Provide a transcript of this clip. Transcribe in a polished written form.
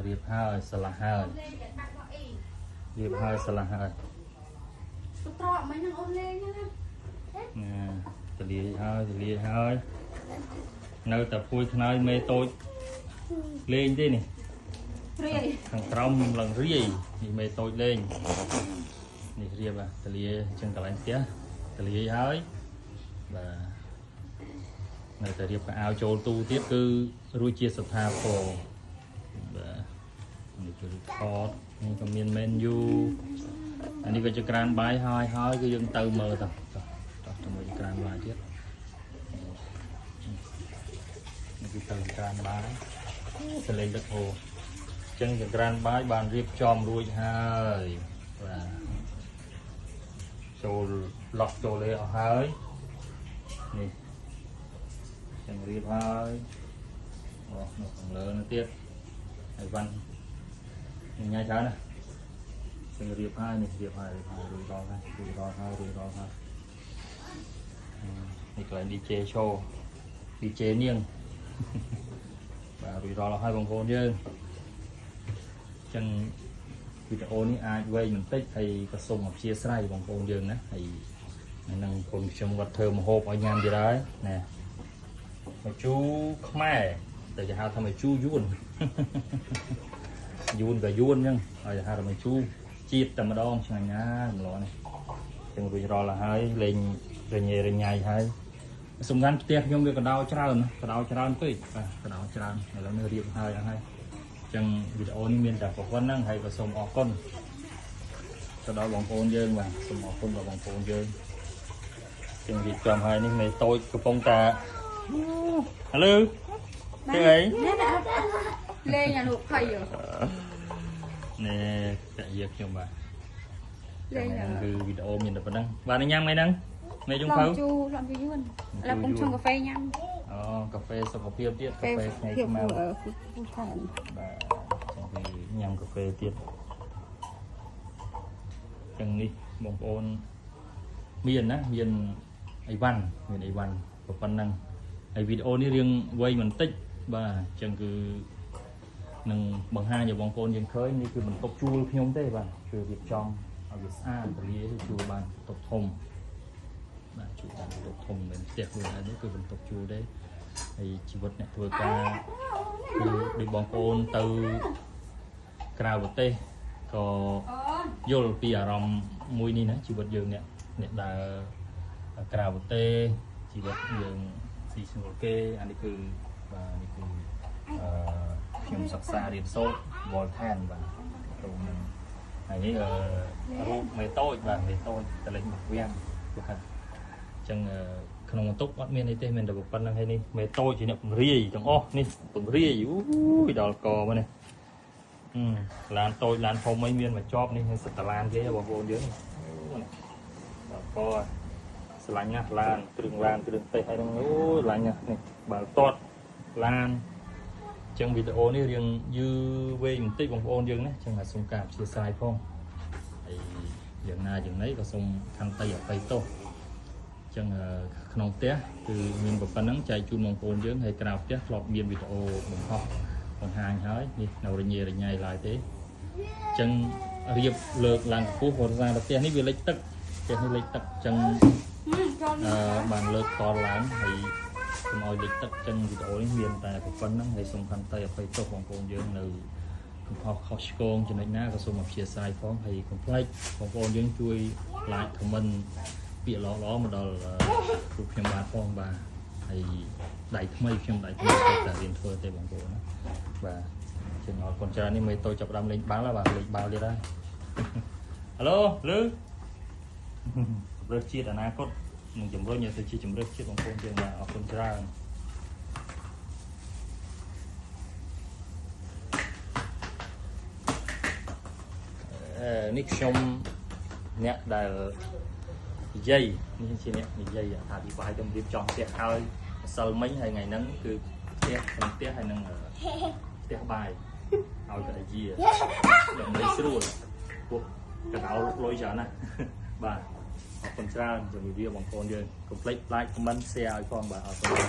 រៀបហើយស្លាស់ហើយរៀបហើយស្លាស់ហើយត្រកមិននឹងអូនលេងណាទលាយហើយនៅតែពួយខ្នើយមេតូចលេងទេនេះរាយខាងក្រោមឡើងរាយនេះមេតូចលេងនេះរៀបទលាយចឹងកន្លែងផ្ទះទលាយហើយបាទនៅតែរៀបកៅអៅចូលទូទៀតគឺរួចជាស្ថាពរបាទនេះគឺថតនេះក៏មាន menu អានេះក៏ជាក្រានបាយហើយគឺយើងទៅមើលតោះជាមួយក្រានបាយទៀតនេះគឺទៅក្រានបាយសលេងទឹកហូរចឹងក្រានបាយបានរៀបចំរួចហើយបាទចូលឡោះចូលលេអស់ហើយនេះចឹងរៀបហើយអូនៅខាងលើនោះទៀតហើយវ៉ាន់ញ៉ាំច្រើនណាចឹងរៀបហើយនេះរៀបហើយរួចរាល់ហើយនេះកន្លែង DJ show DJ នាងបាទរួចរាល់ហើយបងប្អូនយើងចឹងវីដេអូនេះអាចវែងបន្តិចហើយក៏សូមអព្យាស្រ័យបងប្អូនយើងណាហើយនឹងខ្ញុំគាត់ធ្វើម្ហូបឲ្យញ៉ាំទៀតហើយណាមកជូរខ្មែរតែគេហៅថាមកជូរយួនយួនក៏យួនចឹងហើយគេហៅថាមកជូរជាតិតែម្ដងឆ្ងាញ់ណាស់ម្ល៉េះនេះចឹងរួចរាល់ហើយលេងរញ៉ៃហើយសំខាន់ផ្ទះខ្ញុំវាកដោច្រើនពេកបាទកដោច្រើនឥឡូវនេះរៀបហើយអស់ហើយចឹងវីដេអូនេះមានតែប៉ុណ្្នឹងហើយក៏សូមអរគុណទៅដល់បងប្អូនយើងបាទសូមអរគុណដល់បងប្អូនយើងចឹងរៀបចំហើយនេះមេតូចកំពុងតែហៅទេអីលេងអានោះភ័យនេះតាយាខ្ញុំបាទលេងគឺវីដេអូមានតែប៉ុណ្្នឹងបាទញ៉ាំថ្ងៃហ្នឹងមេជុំភៅជូរឡំយួនឥឡូវខ្ញុំឆុងកាហ្វេញ៉ាំអូកាហ្វេសុខភាពទៀតកាហ្វេថ្ងៃខ្មៅបាទចឹងគឺញ៉ាំកាហ្វេទៀតចឹងនេះបងប្អូនមានណាមានអីវ៉ាន់ប៉ុណ្ណឹងហើយវីដេអូនេះរៀងវែងបន្តិចបាទចឹងគឺនឹងបង្ហាញឲ្យបងប្អូនយើងឃើញនេះគឺបន្ទប់ជួលខ្ញុំទេបាទជួយរៀបចំឲ្យវាស្អាតទលាយជួលបានបន្ទប់ធំបាទជួលបានបន្ទប់ធំមិនផ្ទះខ្លួនឯងនេះគឺបន្ទប់ជួលទេហើយជីវិតអ្នកធ្វើការគឺដូចបងប្អូនទៅក្រៅប្រទេសក៏យល់ពីអារម្មណ៍មួយនេះណាជីវិតយើងអ្នកដើរក្រៅប្រទេសជីវិតយើងស៊ីស្នូលគេអានេះគឺបាទនេះគឺខ្ញុំសិក្សារៀនសូត្រវ៉លថែនបាទគ្រូនឹងហើយនេះរូបមេតូចបាទមេតូចតលេងមកវាំងបាទអញ្ចឹងក្នុងបន្ទប់អត់មានអីទេមានតែប៉ុណ្្នឹងហើយនេះមេតូចជាអ្នកពង្រាយទាំងអស់នេះពង្រាយអូយដល់កមកនេះឡានតូចឡានធំអីមានមកជាប់នេះសិតតឡានគេបងប្អូនយើងដល់កស្រឡាញ់ណាស់ឡានគ្រឿងទេសហើយហ្នឹងអូយឡាញ់ណាស់នេះបើតតឡានចឹងវីដេអូនេះរៀងយឺវែងបន្តិចបងប្អូនយើងណាចឹងសូមការអព្យាស្រ័យផងហើយយ៉ាងណាយ៉ាងណីក៏សូមខន្តីអភ័យទោសចឹងក្នុងផ្ទះគឺមានប៉ុណ្ណឹងចែកជូនបងប្អូនយើងហើយក្រៅផ្ទះធ្លាប់មានវីដេអូបង្ហាញហើយនេះនៅរញ៉េឡើយទេចឹងរៀបលើកឡើងខ្ពស់ព្រោះថាផ្ទះនេះវាលិចទឹកចឹងបានលើកតឡើងហើយកុំឲ្យលិចទឹកចឹងវីដេអូនេះមានតែប៉ុណ្្នឹងហើយសូមខន្តីអភ័យទោសបងប្អូនយើងនៅកំហុសខុសឆ្គងចំណុចណាក៏សូមអព្យាស្រ័យផងហើយកុំភ្លេចបងប្អូនយើងជួយ like comment ពាក្យល្អៗមកដល់ពួកខ្ញុំបាទផងបាទហើយដៃថ្មីខ្ញុំតែរៀនធ្វើទេបងប្អូនណាបាទចឹងអរគុណច្រើននេះមេតូចចាប់ដើមលេងបាល់ហើយបាទលេងបាល់ទៀតហើយហៅឡូលឺជំរឿនជាតិអនាគតនឹងជំរុញឲ្យទៅជាជំរឿនជាតិបងប្អូនយើងបាទអរគុណច្រើននេះខ្ញុំអ្នកដែលនិយាយនេះជាអ្នកនិយាយថាពីបាយខ្ញុំរៀបចំផ្ទះហើយម្សិលមិញហើយថ្ងៃហ្នឹងគឺផ្ទះហើយនឹងផ្ទះបាយឲ្យតែជាដើម្បីស្រួលពួកកណ្ដោលុយច្រើនណាស់បាទអរគុណច្រើនជំរាបបងប្អូនយើងកុំភ្លេច like comment share ឲ្យផងបាទអរគុណ